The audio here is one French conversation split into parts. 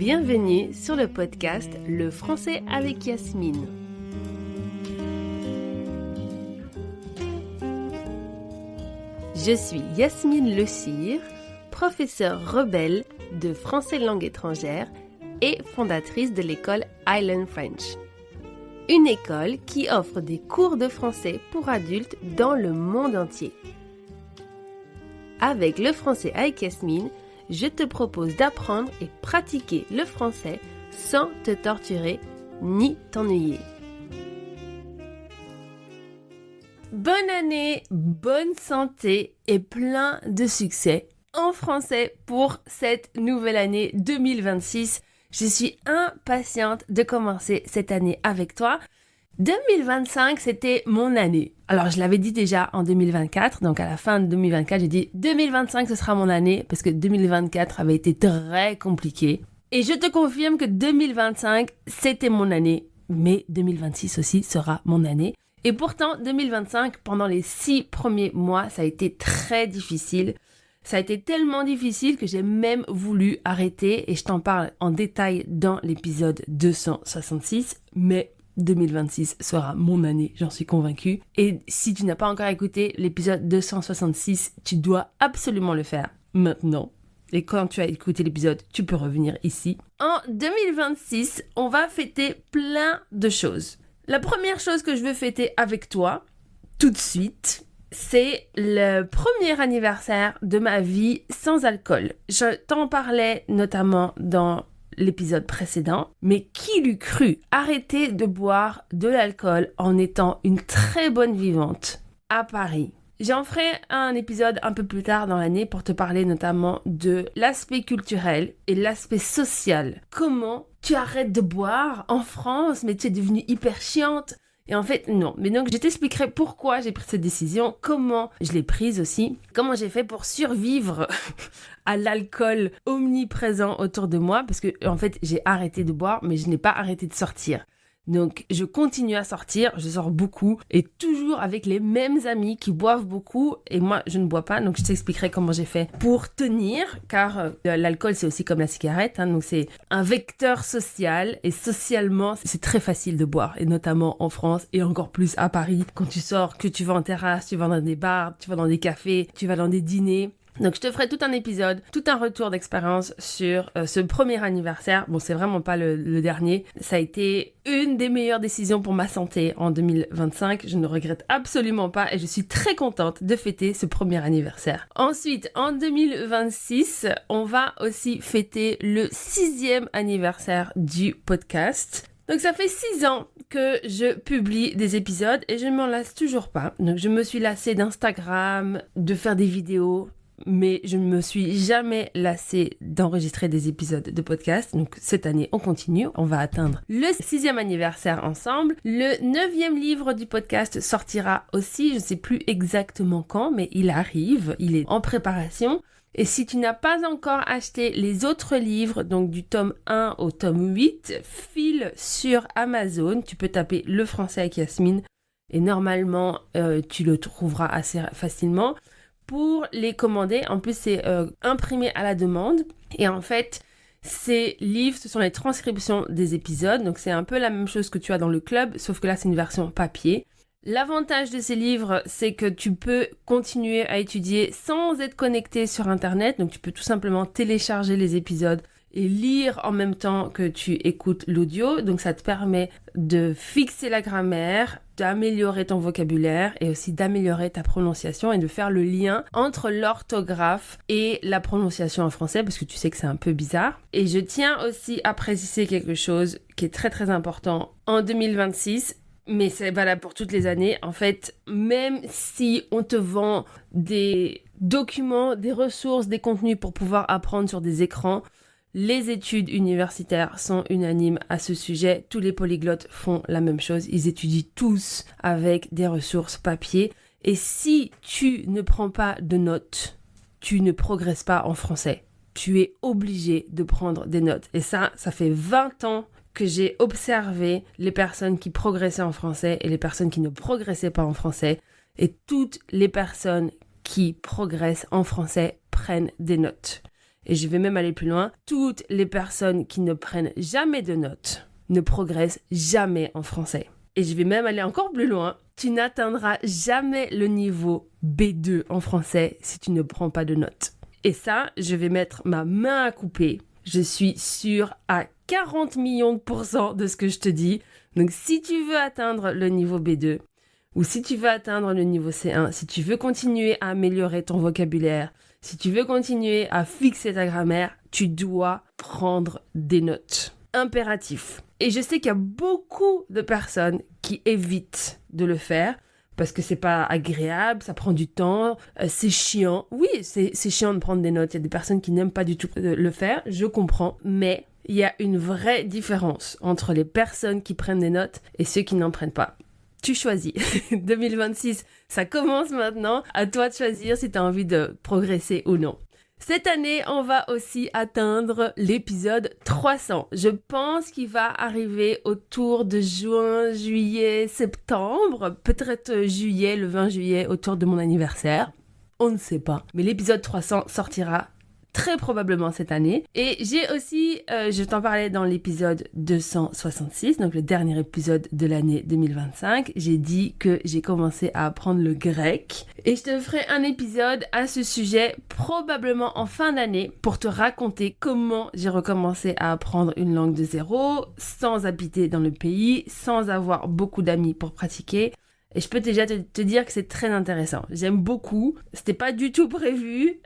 Bienvenue sur le podcast Le français avec Yasmine. Je suis Yasmine Le Cire, professeure rebelle de français langue étrangère et fondatrice de l'école Island French. Une école qui offre des cours de français pour adultes dans le monde entier. Avec Le français avec Yasmine, je te propose d'apprendre et pratiquer le français sans te torturer ni t'ennuyer. Bonne année, bonne santé et plein de succès en français pour cette nouvelle année 2026. Je suis impatiente de commencer cette année avec toi. 2025, c'était mon année. Alors, je l'avais dit déjà en 2024. Donc, à la fin de 2024, j'ai dit 2025, ce sera mon année parce que 2024 avait été très compliqué. Et je te confirme que 2025, c'était mon année. Mais 2026 aussi sera mon année. Et pourtant, 2025, pendant les 6 premiers mois, ça a été très difficile. Ça a été tellement difficile que j'ai même voulu arrêter. Et je t'en parle en détail dans l'épisode 266. Mais 2026 sera mon année, j'en suis convaincue. Et si tu n'as pas encore écouté l'épisode 266, tu dois absolument le faire maintenant. Et quand tu as écouté l'épisode, tu peux revenir ici. En 2026, on va fêter plein de choses. La première chose que je veux fêter avec toi, tout de suite, c'est le premier anniversaire de ma vie sans alcool. Je t'en parlais notamment dans l'épisode précédent, mais qui l'eût cru arrêter de boire de l'alcool en étant une très bonne vivante à Paris. J'en ferai un épisode un peu plus tard dans l'année pour te parler notamment de l'aspect culturel et l'aspect social. Comment tu arrêtes de boire en France, mais tu es devenue hyper chiante. Et en fait, non. Mais donc, je t'expliquerai pourquoi j'ai pris cette décision, comment je l'ai prise aussi, comment j'ai fait pour survivre à l'alcool omniprésent autour de moi, parce que, en fait, j'ai arrêté de boire, mais je n'ai pas arrêté de sortir. Donc, je continue à sortir, je sors beaucoup, et toujours avec les mêmes amis qui boivent beaucoup, et moi, je ne bois pas, donc je t'expliquerai comment j'ai fait pour tenir, car l'alcool, c'est aussi comme la cigarette, donc c'est un vecteur social, et socialement, c'est très facile de boire, et notamment en France, et encore plus à Paris, quand tu sors, que tu vas en terrasse, tu vas dans des bars, tu vas dans des cafés, tu vas dans des dîners. Donc, je te ferai tout un épisode, tout un retour d'expérience sur ce premier anniversaire. Bon, c'est vraiment pas le dernier. Ça a été une des meilleures décisions pour ma santé en 2025. Je ne regrette absolument pas et je suis très contente de fêter ce premier anniversaire. Ensuite, en 2026, on va aussi fêter le 6e anniversaire du podcast. Donc ça fait 6 ans que je publie des épisodes et je ne m'en lasse toujours pas. Donc je me suis lassée d'Instagram, de faire des vidéos, mais je ne me suis jamais lassée d'enregistrer des épisodes de podcast. Donc cette année, on continue. On va atteindre le 6e anniversaire ensemble. Le 9e livre du podcast sortira aussi. Je ne sais plus exactement quand, mais il arrive. Il est en préparation. Et si tu n'as pas encore acheté les autres livres, donc du tome 1 au tome 8, file sur Amazon. Tu peux taper Le français avec Yasmine et normalement, tu le trouveras assez facilement. Pour les commander, en plus c'est imprimé à la demande. Et en fait, ces livres, ce sont les transcriptions des épisodes. Donc c'est un peu la même chose que tu as dans le club, sauf que là c'est une version papier. L'avantage de ces livres, c'est que tu peux continuer à étudier sans être connecté sur Internet. Donc, tu peux tout simplement télécharger les épisodes et lire en même temps que tu écoutes l'audio. Donc, ça te permet de fixer la grammaire, d'améliorer ton vocabulaire et aussi d'améliorer ta prononciation et de faire le lien entre l'orthographe et la prononciation en français parce que tu sais que c'est un peu bizarre. Et je tiens aussi à préciser quelque chose qui est très très important en 2026. Mais c'est valable pour toutes les années. En fait, même si on te vend des documents, des ressources, des contenus pour pouvoir apprendre sur des écrans, les études universitaires sont unanimes à ce sujet. Tous les polyglottes font la même chose. Ils étudient tous avec des ressources papier. Et si tu ne prends pas de notes, tu ne progresses pas en français. Tu es obligé de prendre des notes. Et ça fait 20 ans que j'ai observé les personnes qui progressaient en français et les personnes qui ne progressaient pas en français. Et toutes les personnes qui progressent en français prennent des notes. Et je vais même aller plus loin. Toutes les personnes qui ne prennent jamais de notes ne progressent jamais en français. Et je vais même aller encore plus loin. Tu n'atteindras jamais le niveau B2 en français si tu ne prends pas de notes. Et ça, je vais mettre ma main à couper. Je suis sûre à 40 millions de % de ce que je te dis. Donc, si tu veux atteindre le niveau B2, ou si tu veux atteindre le niveau C1, si tu veux continuer à améliorer ton vocabulaire, si tu veux continuer à fixer ta grammaire, tu dois prendre des notes. Impératif. Et je sais qu'il y a beaucoup de personnes qui évitent de le faire parce que c'est pas agréable, ça prend du temps, c'est chiant. Oui, c'est chiant de prendre des notes. Il y a des personnes qui n'aiment pas du tout le faire, je comprends, mais il y a une vraie différence entre les personnes qui prennent des notes et ceux qui n'en prennent pas. Tu choisis. 2026, ça commence maintenant. À toi de choisir si tu as envie de progresser ou non. Cette année, on va aussi atteindre l'épisode 300. Je pense qu'il va arriver autour de juin, juillet, septembre. Peut-être juillet, le 20 juillet, autour de mon anniversaire. On ne sait pas. Mais l'épisode 300 sortira très probablement cette année. Et j'ai aussi, je t'en parlais dans l'épisode 266, donc le dernier épisode de l'année 2025, j'ai dit que j'ai commencé à apprendre le grec. Et je te ferai un épisode à ce sujet probablement en fin d'année pour te raconter comment j'ai recommencé à apprendre une langue de zéro, sans habiter dans le pays, sans avoir beaucoup d'amis pour pratiquer. Et je peux déjà te dire que c'est très intéressant. J'aime beaucoup. C'était pas du tout prévu,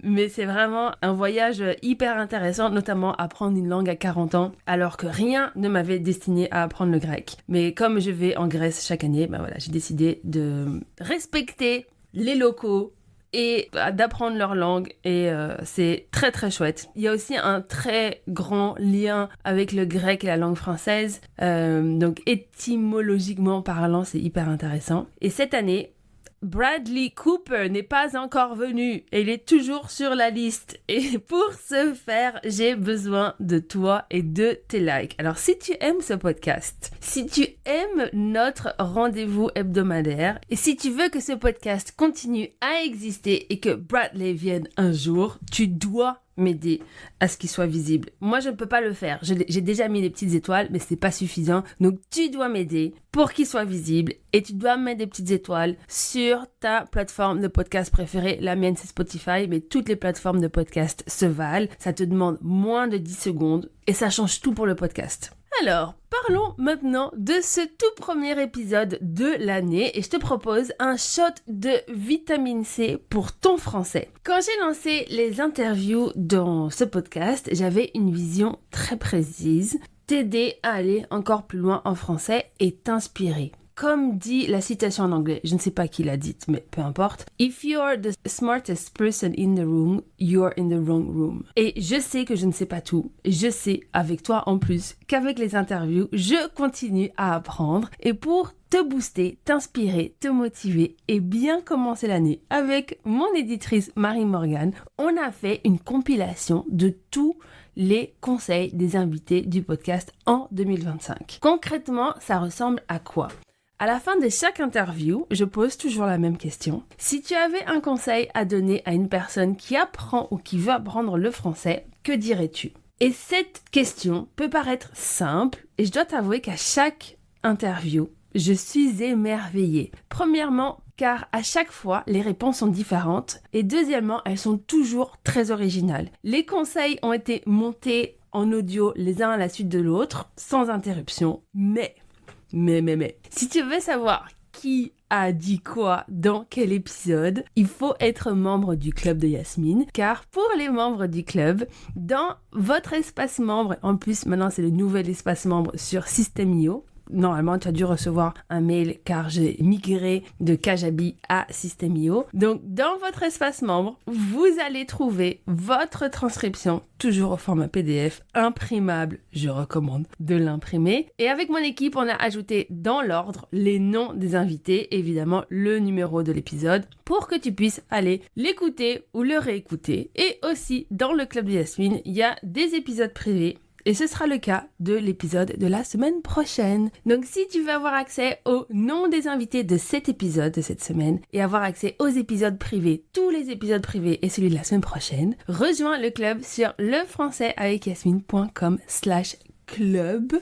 mais c'est vraiment un voyage hyper intéressant, notamment apprendre une langue à 40 ans, alors que rien ne m'avait destiné à apprendre le grec. Mais comme je vais en Grèce chaque année, ben voilà, j'ai décidé de respecter les locaux et d'apprendre leur langue et c'est très très chouette. Il y a aussi un très grand lien avec le grec et la langue française, donc étymologiquement parlant c'est hyper intéressant. Et cette année, Bradley Cooper n'est pas encore venu et il est toujours sur la liste. Et pour ce faire, j'ai besoin de toi et de tes likes. Alors si tu aimes ce podcast, si tu aimes notre rendez-vous hebdomadaire et si tu veux que ce podcast continue à exister et que Bradley vienne un jour, tu dois m'aider à ce qu'il soit visible. Moi, je ne peux pas le faire. J'ai déjà mis des petites étoiles, mais c'est pas suffisant. Donc, tu dois m'aider pour qu'il soit visible et tu dois mettre des petites étoiles sur ta plateforme de podcast préférée. La mienne, c'est Spotify, mais toutes les plateformes de podcast se valent. Ça te demande moins de 10 secondes et ça change tout pour le podcast. Alors, parlons maintenant de ce tout premier épisode de l'année et je te propose un shot de vitamine C pour ton français. Quand j'ai lancé les interviews dans ce podcast, j'avais une vision très précise, t'aider à aller encore plus loin en français et t'inspirer. Comme dit la citation en anglais, je ne sais pas qui l'a dite, mais peu importe. If you're the smartest person in the room, you're in the wrong room. Et je sais que je ne sais pas tout. Je sais, avec toi en plus, qu'avec les interviews, je continue à apprendre. Et pour te booster, t'inspirer, te motiver et bien commencer l'année avec mon éditrice Marie-Morgane, on a fait une compilation de tous les conseils des invités du podcast en 2025. Concrètement, ça ressemble à quoi ? À la fin de chaque interview, je pose toujours la même question. Si tu avais un conseil à donner à une personne qui apprend ou qui veut apprendre le français, que dirais-tu ? Et cette question peut paraître simple et je dois t'avouer qu'à chaque interview, je suis émerveillée. Premièrement, car à chaque fois, les réponses sont différentes et deuxièmement, elles sont toujours très originales. Les conseils ont été montés en audio les uns à la suite de l'autre, sans interruption, mais, si tu veux savoir qui a dit quoi dans quel épisode, il faut être membre du club de Yasmine, car pour les membres du club, dans votre espace membre, en plus maintenant c'est le nouvel espace membre sur System.io, normalement, tu as dû recevoir un mail car j'ai migré de Kajabi à System.io. Donc, dans votre espace membre, vous allez trouver votre transcription, toujours au format PDF, imprimable. Je recommande de l'imprimer. Et avec mon équipe, on a ajouté dans l'ordre les noms des invités, évidemment le numéro de l'épisode, pour que tu puisses aller l'écouter ou le réécouter. Et aussi, dans le club de Yasmine, il y a des épisodes privés Et ce sera le cas de l'épisode de la semaine prochaine. Donc si tu veux avoir accès au nom des invités de cet épisode de cette semaine et avoir accès aux épisodes privés, tous les épisodes privés et celui de la semaine prochaine, rejoins le club sur lefrançaisavecyasmine.com/club.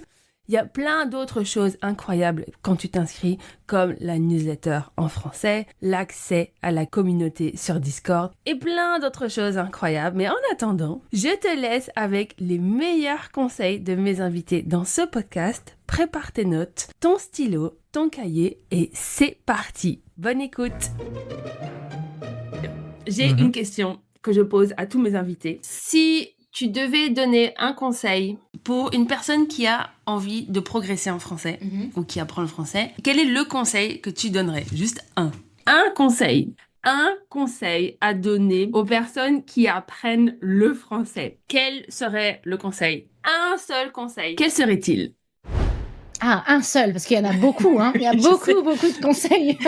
Il y a plein d'autres choses incroyables quand tu t'inscris, comme la newsletter en français, l'accès à la communauté sur Discord et plein d'autres choses incroyables. Mais en attendant, je te laisse avec les meilleurs conseils de mes invités dans ce podcast. Prépare tes notes, ton stylo, ton cahier et c'est parti. Bonne écoute. J'ai une question que je pose à tous mes invités. Si tu devais donner un conseil pour une personne qui a envie de progresser en français ou qui apprend le français, quel est le conseil que tu donnerais? Juste un. Un conseil. Un conseil à donner aux personnes qui apprennent le français. Quel serait le conseil? Un seul conseil. Quel serait-il? Ah, un seul, parce qu'il y en a beaucoup, hein. Il y a beaucoup de conseils.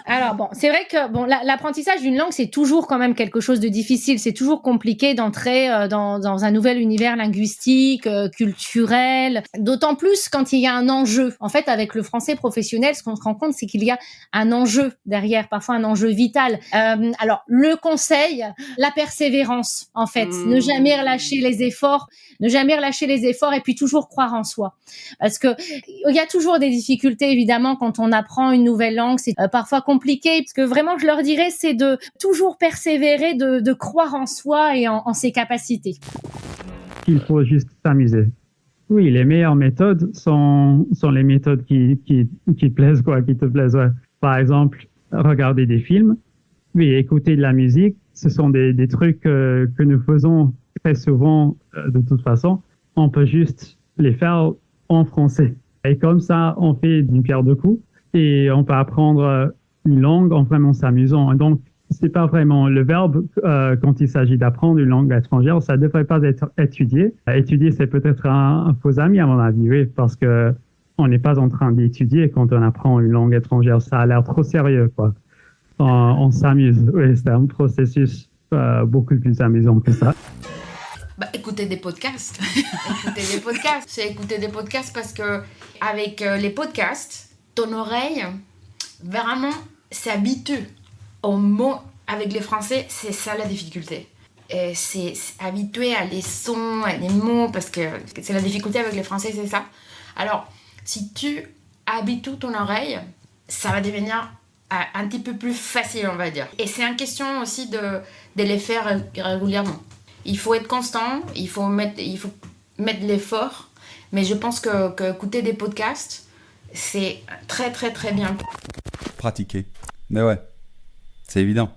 Alors bon, c'est vrai que l'apprentissage d'une langue, c'est toujours quand même quelque chose de difficile. C'est toujours compliqué d'entrer dans un nouvel univers linguistique, culturel. D'autant plus quand il y a un enjeu. En fait, avec le français professionnel, ce qu'on se rend compte, c'est qu'il y a un enjeu derrière, parfois un enjeu vital. Alors, le conseil, la persévérance, en fait. Ne jamais relâcher les efforts et puis toujours croire en soi. Parce que il y a toujours des difficultés, évidemment, quand on apprend une nouvelle langue. C'est parfois compliqué. Parce que vraiment, je leur dirais, c'est de toujours persévérer, de croire en soi et en ses capacités. Il faut juste s'amuser. Oui, les meilleures méthodes sont les méthodes qui plaisent, quoi, qui te plaisent. Ouais. Par exemple, regarder des films, oui, écouter de la musique. Ce sont des trucs que nous faisons très souvent de toute façon. On peut juste les faire en français. Et comme ça, on fait d'une pierre deux coups et on peut apprendre une langue en vraiment s'amusant. Donc, c'est pas vraiment le verbe quand il s'agit d'apprendre une langue étrangère, ça devrait pas être étudié. Étudier, c'est peut-être un faux ami à mon avis, oui, parce que on n'est pas en train d'étudier quand on apprend une langue étrangère. Ça a l'air trop sérieux, quoi. On s'amuse. Oui, c'est un processus beaucoup plus amusant que ça. Écouter des podcasts. C'est écouter des podcasts parce que avec les podcasts, ton oreille vraiment s'habitue au mot. Avec les Français, c'est ça la difficulté. Et c'est habitué à les sons, à les mots, parce que c'est la difficulté avec les Français, c'est ça. Alors, si tu habitues ton oreille, ça va devenir un petit peu plus facile, on va dire. Et c'est une question aussi de les faire régulièrement. Il faut être constant, il faut mettre l'effort, mais je pense que écouter des podcasts, c'est très très très bien. Pratiquer. Mais ouais, c'est évident.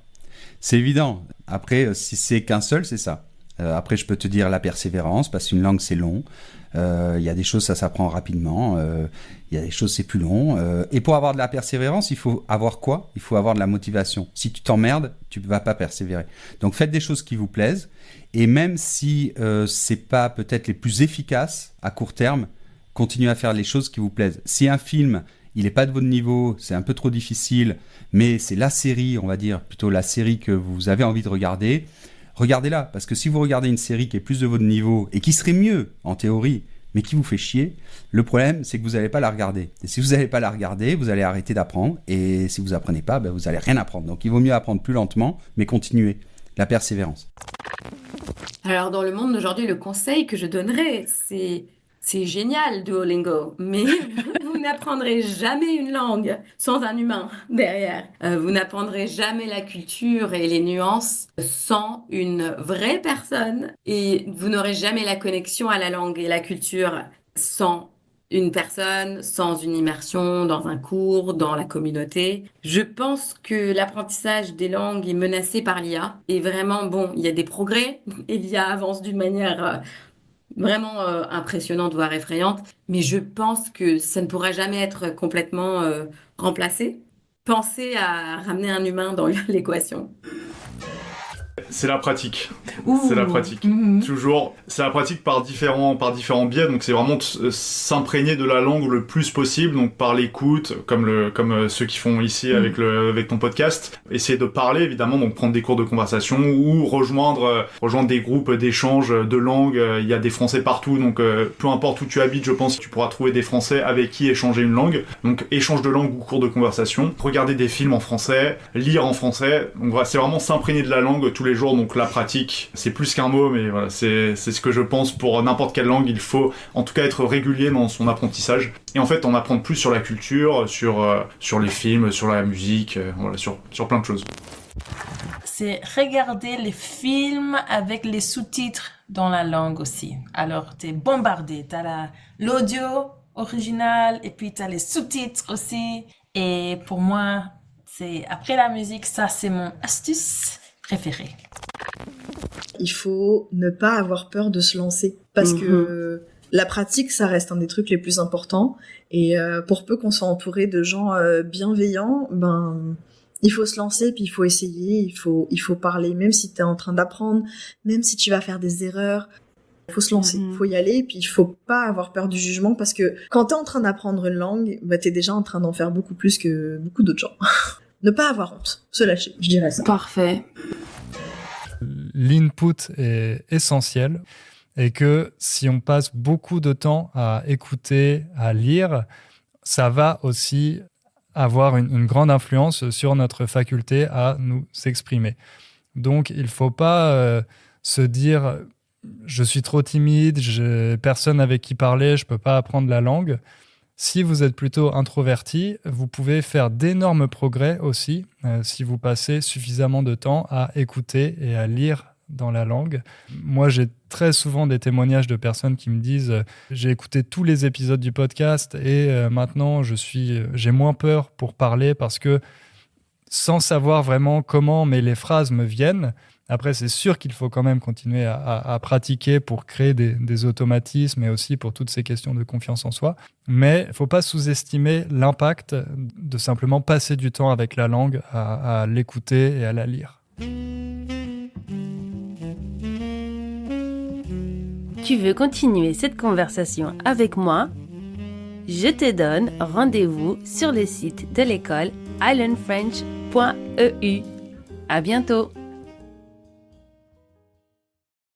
C'est évident. Après, si c'est qu'un seul, c'est ça. Après, je peux te dire la persévérance, parce qu'une langue, c'est long. Il y a des choses, ça s'apprend rapidement. Il y a des choses, c'est plus long. Et pour avoir de la persévérance, il faut avoir quoi? Il faut avoir de la motivation. Si tu t'emmerdes, tu ne vas pas persévérer. Donc, faites des choses qui vous plaisent. Et même si c'est pas peut-être les plus efficaces à court terme, continuez à faire les choses qui vous plaisent. Si un film, il n'est pas de votre niveau, c'est un peu trop difficile, mais c'est la série, on va dire, plutôt la série que vous avez envie de regarder, regardez-la. Parce que si vous regardez une série qui est plus de votre niveau et qui serait mieux en théorie, mais qui vous fait chier, le problème, c'est que vous n'allez pas la regarder. Et si vous n'allez pas la regarder, vous allez arrêter d'apprendre. Et si vous apprenez pas, vous n'allez rien apprendre. Donc, il vaut mieux apprendre plus lentement, mais continuer. La persévérance. Alors, dans le monde d'aujourd'hui, le conseil que je donnerais, c'est génial, Duolingo, mais vous n'apprendrez jamais une langue sans un humain derrière. Vous n'apprendrez jamais la culture et les nuances sans une vraie personne. Et vous n'aurez jamais la connexion à la langue et la culture sans une personne, sans une immersion dans un cours, dans la communauté. Je pense que l'apprentissage des langues est menacé par l'IA. Et vraiment, bon, il y a des progrès et l'IA avance d'une manière vraiment impressionnante, voire effrayante. Mais je pense que ça ne pourra jamais être complètement remplacé. Pensez à ramener un humain dans l'équation. C'est la pratique. Ouh. C'est la pratique. Toujours. C'est la pratique par différents biais. Donc c'est vraiment s'imprégner de la langue le plus possible. Donc par l'écoute, comme ceux qui font ici avec ton podcast. Essayer de parler évidemment. Donc prendre des cours de conversation ou rejoindre des groupes d'échange de langue. Il y a des Français partout. Donc peu importe où tu habites, je pense que tu pourras trouver des Français avec qui échanger une langue. Donc échange de langue ou cours de conversation. Regarder des films en français, lire en français. Donc voilà, c'est vraiment s'imprégner de la langue tous les jours. Donc la pratique, c'est plus qu'un mot, mais voilà, c'est ce que je pense pour n'importe quelle langue. Il faut en tout cas être régulier dans son apprentissage. Et en fait, en apprendre plus sur la culture, sur les films, sur la musique, voilà, sur plein de choses. C'est regarder les films avec les sous-titres dans la langue aussi. Alors, t'es bombardé. T'as l'audio original et puis t'as les sous-titres aussi. Et pour moi, c'est après la musique, ça c'est mon astuce préférée. Il faut ne pas avoir peur de se lancer parce que la pratique, ça reste un des trucs les plus importants. Et pour peu qu'on soit entouré de gens bienveillants, il faut se lancer, puis il faut essayer, il faut parler, même si t'es en train d'apprendre, même si tu vas faire des erreurs. Il faut se lancer, il faut y aller, puis il faut pas avoir peur du jugement parce que quand t'es en train d'apprendre une langue, t'es déjà en train d'en faire beaucoup plus que beaucoup d'autres gens. Ne pas avoir honte, se lâcher, je dirais ça. Parfait. L'input est essentiel et que si on passe beaucoup de temps à écouter, à lire, ça va aussi avoir une grande influence sur notre faculté à nous exprimer. Donc, il ne faut pas se dire « je suis trop timide, j'ai personne avec qui parler, je ne peux pas apprendre la langue ». Si vous êtes plutôt introverti, vous pouvez faire d'énormes progrès aussi si vous passez suffisamment de temps à écouter et à lire dans la langue. Moi, j'ai très souvent des témoignages de personnes qui me disent « j'ai écouté tous les épisodes du podcast et maintenant j'ai moins peur pour parler parce que sans savoir vraiment comment mais les phrases me viennent ». Après, c'est sûr qu'il faut quand même continuer à pratiquer pour créer des automatismes et aussi pour toutes ces questions de confiance en soi. Mais il ne faut pas sous-estimer l'impact de simplement passer du temps avec la langue, à l'écouter et à la lire. Tu veux continuer cette conversation avec moi? Je te donne rendez-vous sur le site de l'école ilearnfrench.eu. À bientôt!